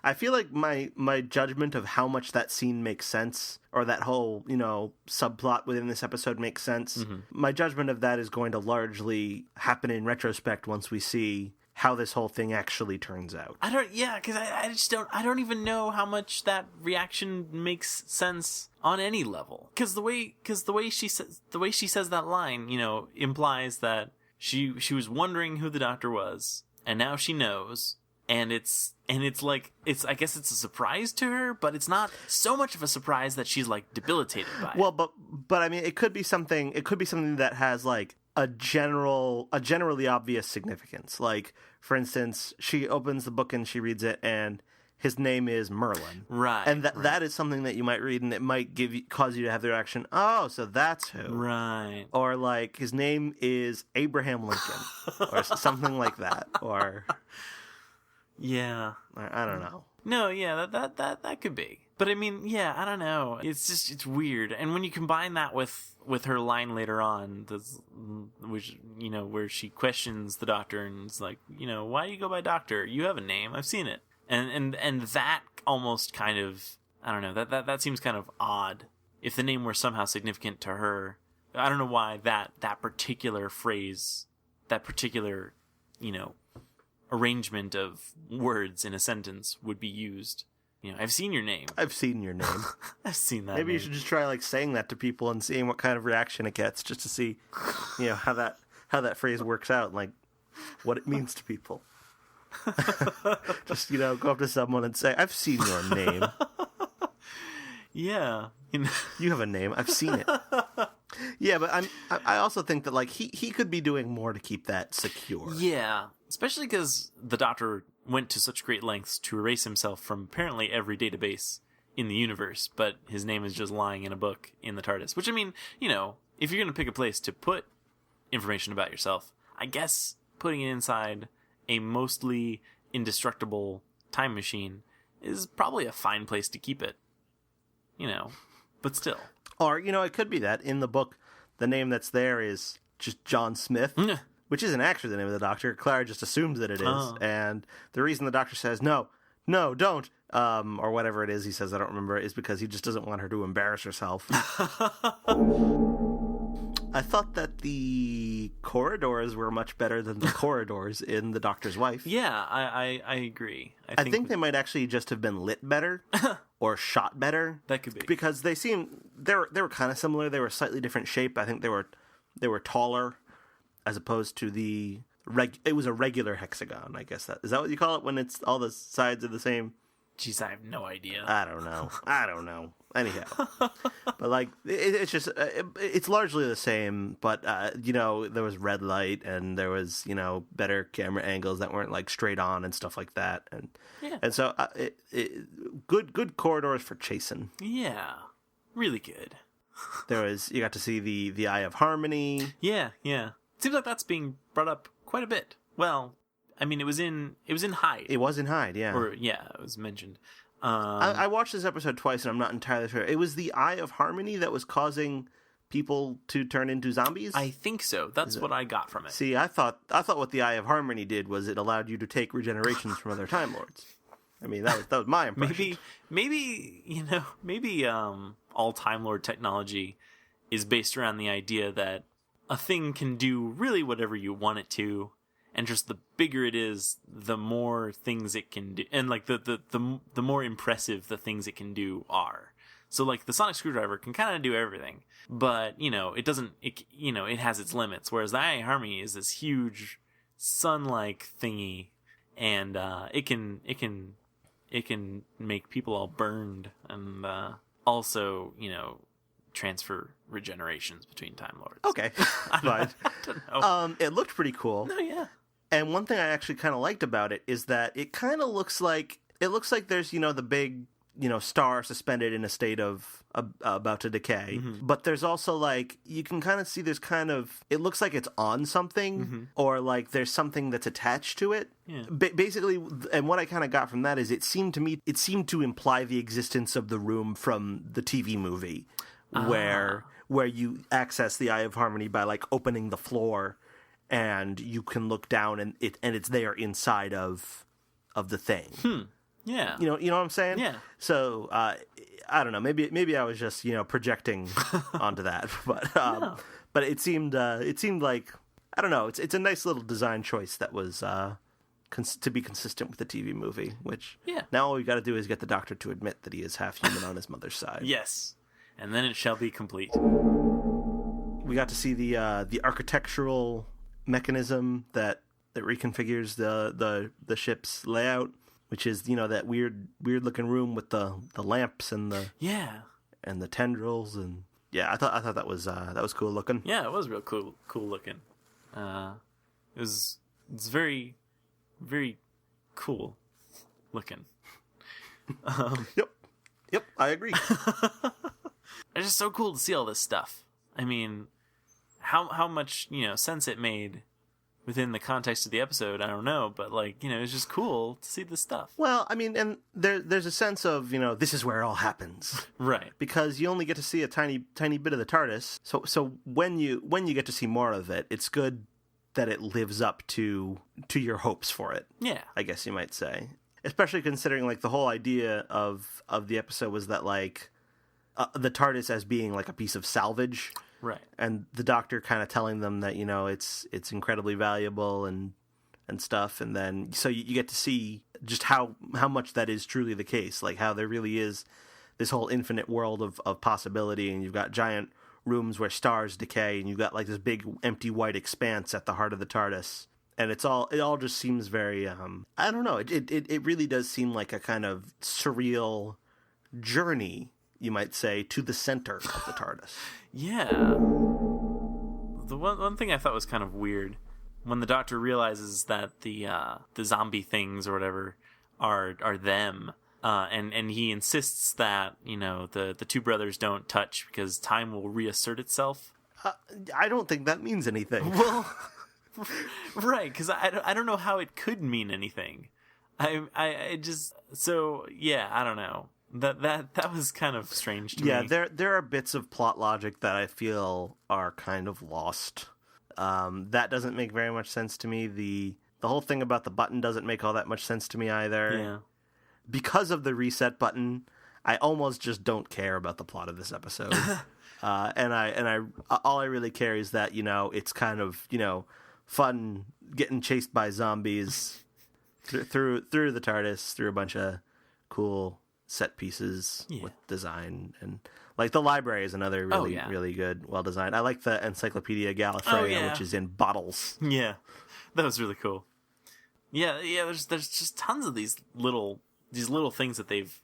I feel like my judgment of how much that scene makes sense, or that whole, subplot within this episode makes sense, my judgment of that is going to largely happen in retrospect once we see how this whole thing actually turns out. Because I don't even know how much that reaction makes sense on any level. Because the way she says that line, implies that she was wondering who the Doctor was, and now she knows, and it's like I guess it's a surprise to her, but it's not so much of a surprise that she's like debilitated by it. Well, but I mean, it could be something that has like a generally obvious significance. Like, for instance, she opens the book and she reads it, and his name is Merlin. Right. And that is something that you might read, and it might cause you to have the reaction, "Oh, so that's who." Right. Or like, his name is Abraham Lincoln, or something like that. Or yeah, I don't know. No, yeah, that could be. But I mean, yeah, I don't know. It's weird. And when you combine that with her line later on, which where she questions the Doctor and is like, "Why do you go by Doctor? You have a name. I've seen it." And that almost kind of, I don't know, that seems kind of odd. If the name were somehow significant to her, I don't know why that particular phrase, that particular, arrangement of words in a sentence would be used. I've seen your name. I've seen your name. I've seen that. Maybe you should just try like saying that to people and seeing what kind of reaction it gets, just to see, how that phrase works out, like what it means to people. Just go up to someone and say, "I've seen your name." Yeah, you have a name. I've seen it. Yeah, but I also think that like he could be doing more to keep that secure. Yeah, especially because the Doctor went to such great lengths to erase himself from apparently every database in the universe, but his name is just lying in a book in the TARDIS. Which, I mean, if you're going to pick a place to put information about yourself, I guess putting it inside a mostly indestructible time machine is probably a fine place to keep it. But still. Or, it could be that in the book, the name that's there is just John Smith. Which isn't actually the name of the Doctor. Clara just assumes that it is. Oh. And the reason the Doctor says, no, don't, or whatever it is he says, I don't remember, is because he just doesn't want her to embarrass herself. I thought that the corridors were much better than the corridors in The Doctor's Wife. Yeah, I agree. I think they might actually just have been lit better or shot better. That could be. Because they were kind of similar. They were slightly different shape. I think they were taller as opposed to it was a regular hexagon, I guess. Is that what you call it when it's all the sides are the same? Jeez, I have no idea. I don't know. Anyhow, but like it's just it's largely the same. But there was red light and there was better camera angles that weren't like straight on and stuff like that. And so good corridors for chasing. Yeah, really good. You got to see the Eye of Harmony. Yeah. Seems like that's being brought up quite a bit. Well, I mean, it was in Hyde. It was in Hyde, yeah. It was mentioned. I watched this episode twice, and I'm not entirely sure. It was the Eye of Harmony that was causing people to turn into zombies? I think so. That's what I got from it. See, I thought what the Eye of Harmony did was it allowed you to take regenerations from other Time Lords. I mean, that was my impression. Maybe all Time Lord technology is based around the idea that a thing can do really whatever you want it to. And just the bigger it is, the more things it can do, and like the more impressive the things it can do are. So like the sonic screwdriver can kind of do everything, but it doesn't. It has its limits. Whereas the Eye of Harmony is this huge sun-like thingy, and it can make people all burned, and also transfer regenerations between Time Lords. Okay, fine. I don't know. It looked pretty cool. No, yeah. And one thing I actually kind of liked about it is that it kind of looks like there's the big star suspended in a state of about to decay, but there's also like you can kind of see it looks like it's on something, or like there's something that's attached to it. Yeah. Basically, and what I kind of got from that is it seemed to imply the existence of the room from the TV movie, where you access the Eye of Harmony by like opening the floor. And you can look down, and it's there inside of the thing. Yeah, you know what I'm saying. Yeah. So I don't know. Maybe I was just projecting onto that, but it seemed like I don't know. It's a nice little design choice that was to be consistent with the TV movie. Which now all we got to do is get the Doctor to admit that he is half human on his mother's side. Yes, and then it shall be complete. We got to see the architectural mechanism that reconfigures the ship's layout, which is that weird looking room with the lamps and the tendrils, and I thought that was cool looking. Yeah, it was real cool looking. It's very, very cool looking. Yep, I agree. It's just so cool to see all this stuff. I mean, how much sense it made within the context of the episode, I don't know, but like it's just cool to see this stuff. Well, I mean, and there's a sense of this is where it all happens, right? Because you only get to see a tiny bit of the TARDIS. So when you get to see more of it, it's good that it lives up to your hopes for it. Yeah, I guess you might say, especially considering like the whole idea of the episode was that like the TARDIS as being like a piece of salvage. Right. And the Doctor kind of telling them that, it's incredibly valuable and stuff. And then, so you get to see just how much that is truly the case. Like how there really is this whole infinite world of possibility. And you've got giant rooms where stars decay. And you've got like this big empty white expanse at the heart of the TARDIS. And it all just seems very, I don't know. It really does seem like a kind of surreal journey, you might say, to the center of the TARDIS. Yeah. The one thing I thought was kind of weird when the Doctor realizes that the zombie things or whatever are them, and he insists that the two brothers don't touch because time will reassert itself. I don't think that means anything. Well, right? Because I don't know how it could mean anything. I just I don't know. That was kind of strange to me. Yeah, there are bits of plot logic that I feel are kind of lost. That doesn't make very much sense to me. The whole thing about the button doesn't make all that much sense to me either. Yeah. Because of the reset button, I almost just don't care about the plot of this episode. And all I really care is that, it's kind of, fun getting chased by zombies through the TARDIS, through a bunch of cool set pieces with design. And like the library is another really good, well designed. I like the Encyclopedia Gallifreya, which is in bottles. Yeah, that was really cool. Yeah. There's just tons of these little things that they've,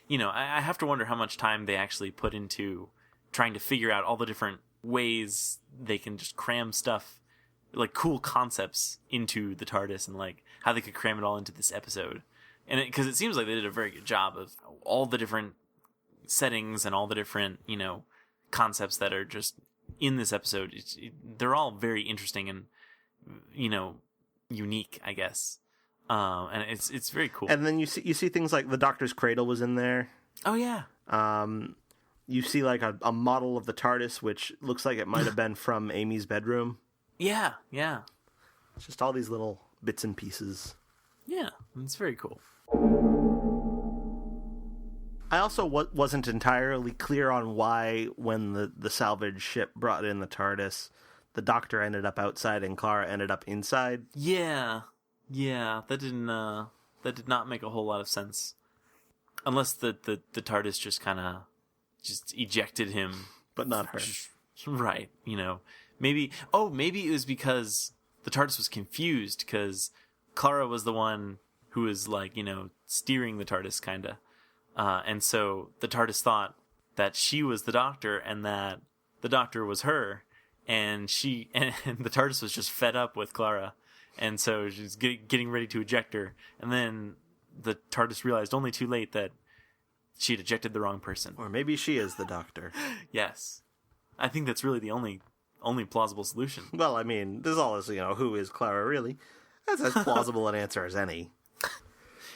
I have to wonder how much time they actually put into trying to figure out all the different ways they can just cram stuff, like cool concepts, into the TARDIS, and like how they could cram it all into this episode. And because it seems like they did a very good job of all the different settings and all the different, concepts that are just in this episode. They're all very interesting and, unique, I guess. And it's very cool. And then you see things like the Doctor's cradle was in there. Oh yeah. You see like a model of the TARDIS, which looks like it might have been from Amy's bedroom. Yeah. It's just all these little bits and pieces. Yeah, it's very cool. I also wasn't entirely clear on why, when the salvage ship brought in the TARDIS, the Doctor ended up outside and Clara ended up inside. Yeah, that did not make a whole lot of sense, unless the TARDIS just kind of ejected him, but not her. Right, maybe it was because the TARDIS was confused because Clara was the one who was like, steering the TARDIS kinda. And so the TARDIS thought that she was the Doctor and that the Doctor was her, and the TARDIS was just fed up with Clara, and so she's getting ready to eject her, and then the TARDIS realized only too late that she'd ejected the wrong person. Or maybe she is the Doctor. Yes. I think that's really the only plausible solution. Well, I mean, this all is, who is Clara really? That's as plausible an answer as any.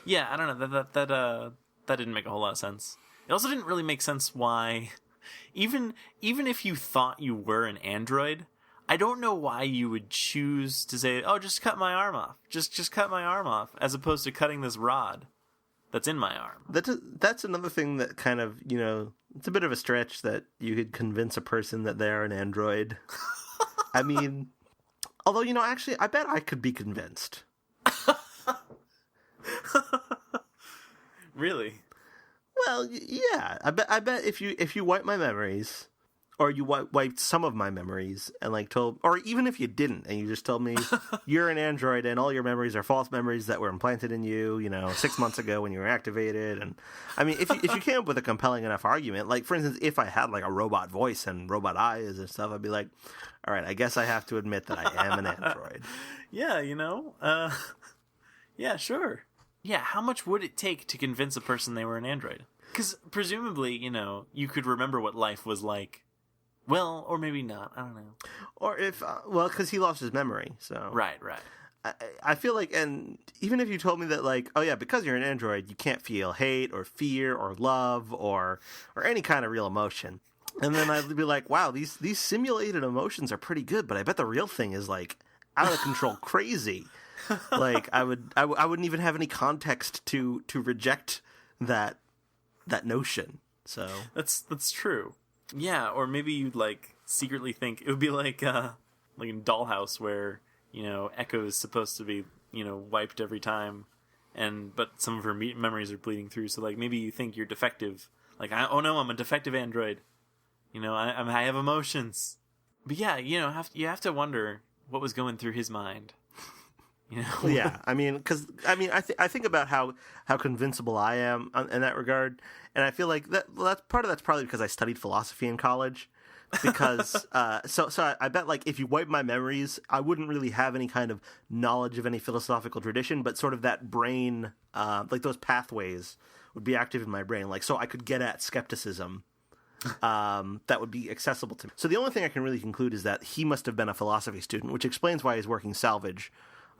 Yeah, I don't know. That didn't make a whole lot of sense. It also didn't really make sense why, even if you thought you were an android, I don't know why you would choose to say, "Oh, just cut my arm off. Just cut my arm off," as opposed to cutting this rod that's in my arm. That's another thing that kind of, it's a bit of a stretch that you could convince a person that they're an android. I mean, although, actually, I bet I could be convinced. Really? Well, yeah. I bet if you wipe my memories, or you wiped some of my memories, and like or even if you didn't, and you just told me you're an android and all your memories are false memories that were implanted in you, 6 months ago when you were activated, and I mean, if you came up with a compelling enough argument, like for instance, if I had like a robot voice and robot eyes and stuff, I'd be like, all right, I guess I have to admit that I am an android. Yeah, yeah, sure. Yeah, how much would it take to convince a person they were an android? Because presumably, you could remember what life was like. Well, or maybe not. I don't know. Or if, because he lost his memory, so. Right. I feel like, and even if you told me that, like, oh yeah, because you're an android, you can't feel hate or fear or love or any kind of real emotion. And then I'd be like, wow, these simulated emotions are pretty good, but I bet the real thing is, like, out of control crazy. Like, I wouldn't even have any context to reject that notion. So that's true. Yeah, or maybe you'd like secretly think it would be like in Dollhouse where Echo's supposed to be wiped every time, but some of her memories are bleeding through. So like maybe you think you're defective. Like oh no, I'm a defective android. I have emotions. But yeah, you have to wonder what was going through his mind. Yeah, I mean, I think about how convincible I am in that regard, and I feel like that's probably because I studied philosophy in college. Because so I bet like if you wipe my memories, I wouldn't really have any kind of knowledge of any philosophical tradition, but sort of that brain, like those pathways would be active in my brain, like so I could get at skepticism. That would be accessible to me. So the only thing I can really conclude is that he must have been a philosophy student, which explains why he's working salvage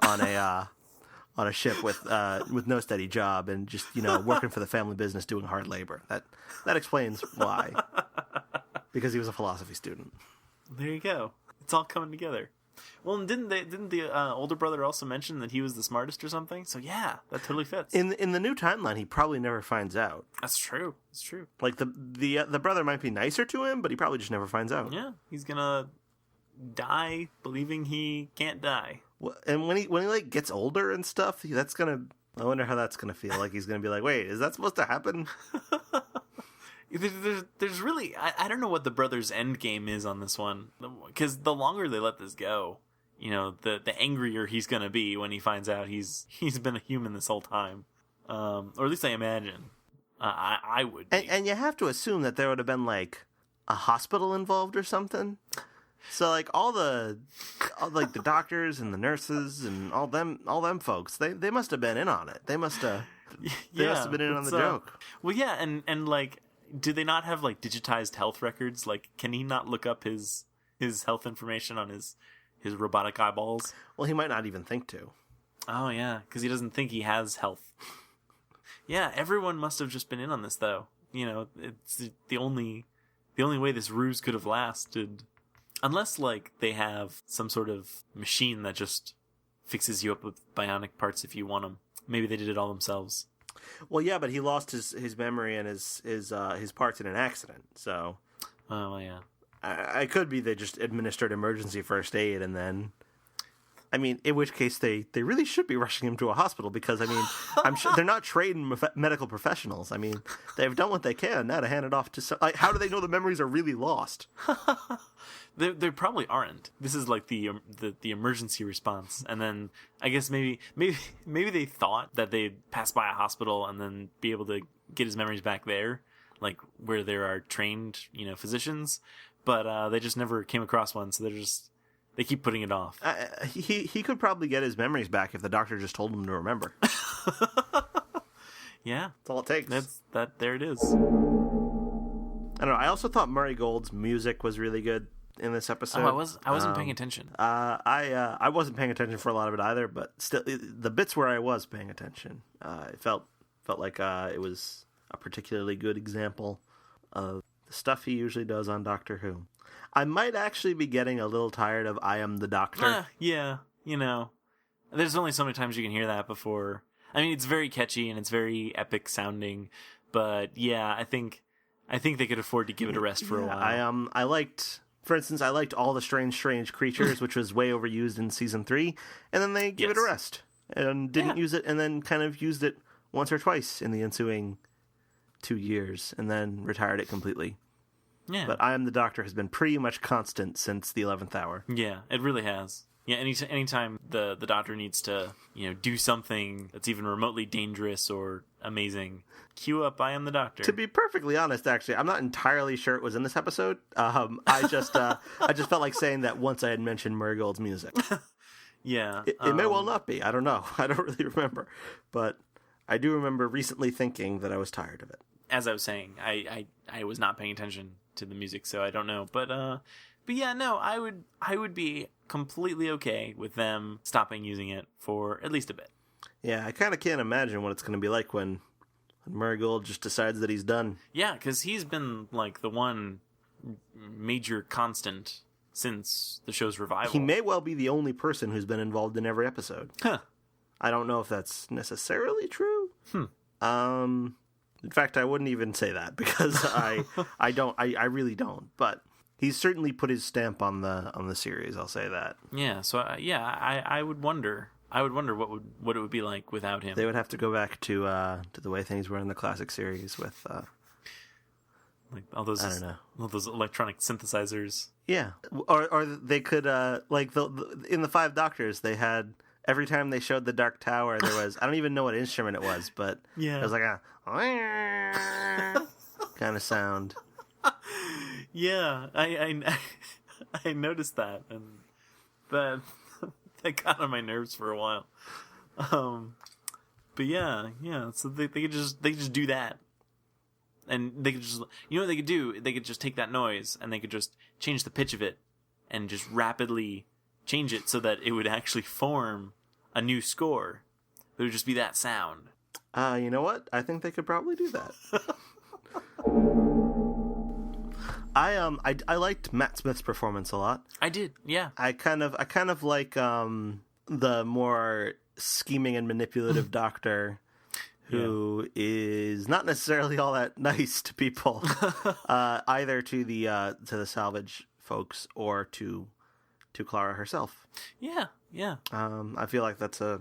on a ship with no steady job and just working for the family business doing hard labor. That explains why. Because he was a philosophy student. There you go. It's all coming together. Well, and didn't the older brother also mention that he was the smartest or something? So yeah, that totally fits. In the new timeline, he probably never finds out. That's true. It's true. Like the brother might be nicer to him, but he probably just never finds out. Yeah, he's gonna die believing he can't die. Well, and when he like gets older and stuff, that's gonna. I wonder how that's gonna feel. Like he's gonna be like, wait, is that supposed to happen? There's really I don't know what the brother's end game is on this one, because the longer they let this go, the angrier he's gonna be when he finds out he's been a human this whole time, or at least I imagine. I would be. And you have to assume that there would have been like a hospital involved or something. So like all the doctors and the nurses and all them folks, they must have been in on it. They must have been in on the joke. Well, yeah, and like, do they not have like digitized health records? Like, can he not look up his health information on his robotic eyeballs? Well, he might not even think to. Oh yeah, because he doesn't think he has health. Yeah, everyone must have just been in on this, though. It's the only way this ruse could have lasted, unless like they have some sort of machine that just fixes you up with bionic parts if you want them. Maybe they did it all themselves. Well, yeah, but he lost his memory and his parts in an accident. So, oh well, yeah, I could be they just administered emergency first aid and then. I mean, in which case they really should be rushing him to a hospital because, I mean, I'm sure they're not trained medical professionals. I mean, they've done what they can now to hand it off to some... Like, how do they know the memories are really lost? They probably aren't. This is like the emergency response, and then I guess maybe they thought that they'd pass by a hospital and then be able to get his memories back there, like where there are trained physicians, but they just never came across one, so they keep putting it off. He could probably get his memories back if the doctor just told him to remember. Yeah, that's all it takes. There it is. I don't know. I also thought Murray Gold's music was really good in this episode. Oh, I wasn't paying attention. I wasn't paying attention for a lot of it either, but still, the bits where I was paying attention, it felt like it was a particularly good example of the stuff he usually does on Doctor Who. I might actually be getting a little tired of "I am the Doctor." Yeah, there's only so many times you can hear that before. I mean, it's very catchy and it's very epic sounding, but yeah, I think they could afford to give it a rest for a while. I liked all the strange creatures, which was way overused in season 3, and then they gave it a rest and didn't use it, and then kind of used it once or twice in the ensuing 2 years, and then retired it completely. Yeah. But I Am the Doctor has been pretty much constant since the 11th hour. Yeah, it really has. Yeah, anytime the Doctor needs to, do something that's even remotely dangerous or amazing, cue up I Am the Doctor. To be perfectly honest, actually, I'm not entirely sure it was in this episode. I just felt like saying that once I had mentioned Murray Gold's music. Yeah. It may well not be. I don't know. I don't really remember. But I do remember recently thinking that I was tired of it. As I was saying, I was not paying attention to the music, so I don't know. But yeah, no, I would be completely okay with them stopping using it for at least a bit. Yeah, I kind of can't imagine what it's going to be like when Murray Gold just decides that he's done. Yeah, because he's been like the one major constant since the show's revival. He may well be the only person who's been involved in every episode. Huh. I don't know if that's necessarily true. In fact, I wouldn't even say that because I really don't. But he's certainly put his stamp on the series. I'll say that. Yeah. So I would wonder. I would wonder what it would be like without him. They would have to go back to the way things were in the classic series with like all those. I don't know. All those electronic synthesizers. Yeah, or they could like in the Five Doctors they had. Every time they showed the Dark Tower, there was... I don't even know what instrument it was, but it was like a... kind of sound. Yeah, I noticed that, and that got on my nerves for a while. But yeah, so they could just do that. And they could just... You know what they could do? They could just take that noise, and they could just change the pitch of it, and just rapidly change it so that it would actually form a new score. It would just be that sound. You know what? I think they could probably do that. I liked Matt Smith's performance a lot. I did, yeah. I kind of like the more scheming and manipulative doctor who is not necessarily all that nice to people, either to the salvage folks or to Clara herself. Yeah. I feel like that's I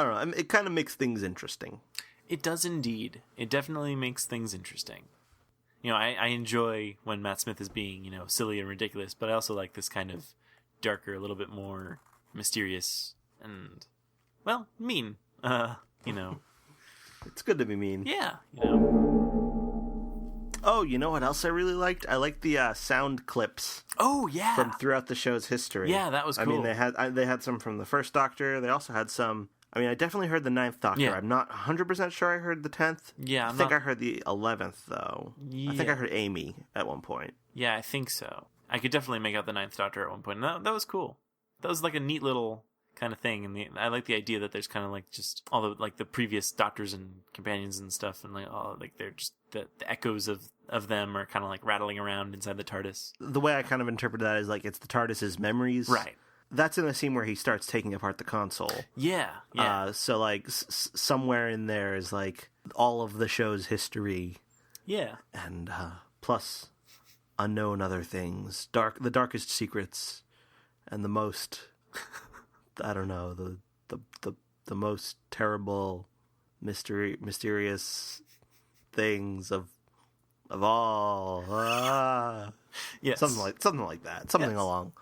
don't know. I mean, it kind of makes things interesting. It does indeed. It definitely makes things interesting. You know, I enjoy when Matt Smith is being, you know, silly and ridiculous, but I also like this kind of darker, a little bit more mysterious and, well, mean. You know. It's good to be mean. Yeah, you know. Oh, you know what else I really liked? I liked the sound clips. Oh, yeah. From throughout the show's history. Yeah, that was cool. I mean, they had some from the first Doctor. They also had some. I mean, I definitely heard the 9th Doctor. Yeah. I'm not 100% sure I heard the 10th. Yeah, I think I heard the 11th, though. Yeah. I think I heard Amy at one point. Yeah, I think so. I could definitely make out the 9th Doctor at one point. And that was cool. That was like a neat little kind of thing. And I like the idea that there's kind of like just all the like the previous Doctors and companions and stuff, and like all like they're just the echoes of them are kind of like rattling around inside the TARDIS. The way I kind of interpret that is like it's the TARDIS's memories. Right. That's in the scene where he starts taking apart the console. Yeah. So like somewhere in there is like all of the show's history. Yeah. And plus unknown other things, the darkest secrets, and the most I don't know, the most terrible mysterious things of all. Yes. Something like that. Something along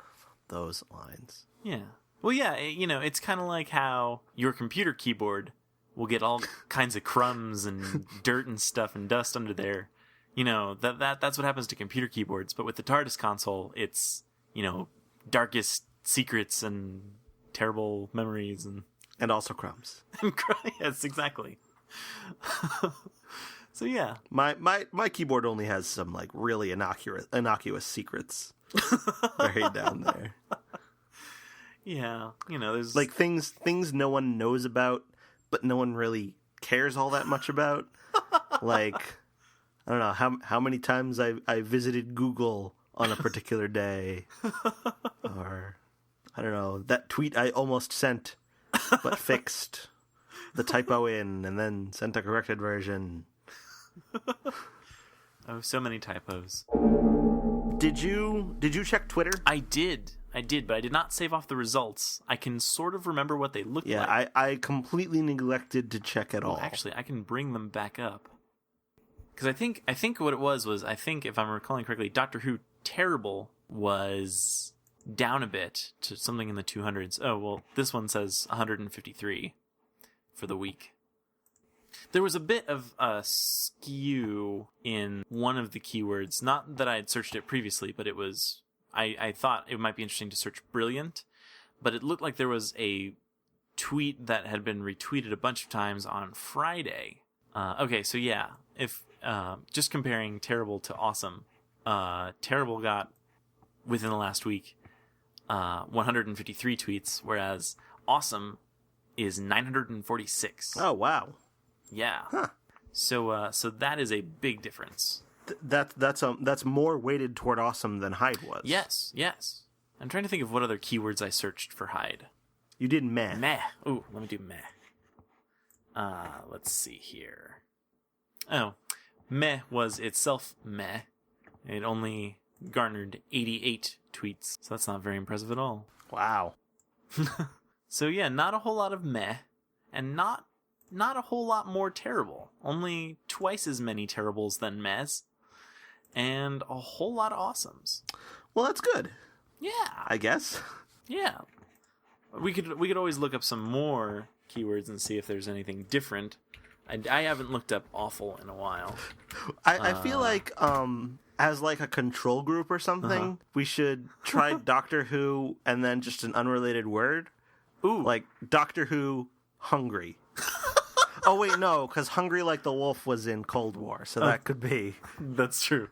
those lines. Yeah. Well, yeah, you know, it's kind of like how your computer keyboard will get all kinds of crumbs and dirt and stuff and dust under there. You know, that's what happens to computer keyboards. But with the TARDIS console, it's, you know, darkest secrets and terrible memories and also crumbs. Yes, exactly. So yeah, my keyboard only has some like really innocuous secrets buried down there. Yeah, you know, there's like things no one knows about, but no one really cares all that much about. Like, I don't know how many times I visited Google on a particular day, or I don't know, that tweet I almost sent but fixed the typo in and then sent a corrected version. Oh, so many typos. Did you check Twitter? I did, but I did not save off the results. I can sort of remember what they looked like. Yeah, I completely neglected to check at all. Actually, I can bring them back up. Because I think what it was I think, if I'm recalling correctly, Doctor Who Terrible was down a bit to something in the 200s. Oh, well, this one says 153 for the week. There was a bit of a skew in one of the keywords. Not that I had searched it previously, but it was... I thought it might be interesting to search brilliant, but it looked like there was a tweet that had been retweeted a bunch of times on Friday. Okay, so yeah, if just comparing terrible to awesome, terrible got, within the last week, 153 tweets, whereas awesome is 946. Oh, wow. Yeah. Huh. So that is a big difference. That's more weighted toward awesome than Hyde was. Yes. I'm trying to think of what other keywords I searched for Hyde. You did meh. Meh. Ooh, let me do meh. Let's see here. Oh, meh was itself meh. It only garnered 88 tweets, so that's not very impressive at all. Wow. So yeah, not a whole lot of meh, and not a whole lot more terrible. Only twice as many terribles than mehs, and a whole lot of awesomes. Well, that's good. Yeah, I guess. Yeah, we could always look up some more keywords and see if there's anything different. I haven't looked up awful in a while. I feel like as like a control group or something, we should try Doctor Who and then just an unrelated word. Ooh, like Doctor Who hungry. Oh wait, no, because hungry like the wolf was in Cold War, so that could be. That's true.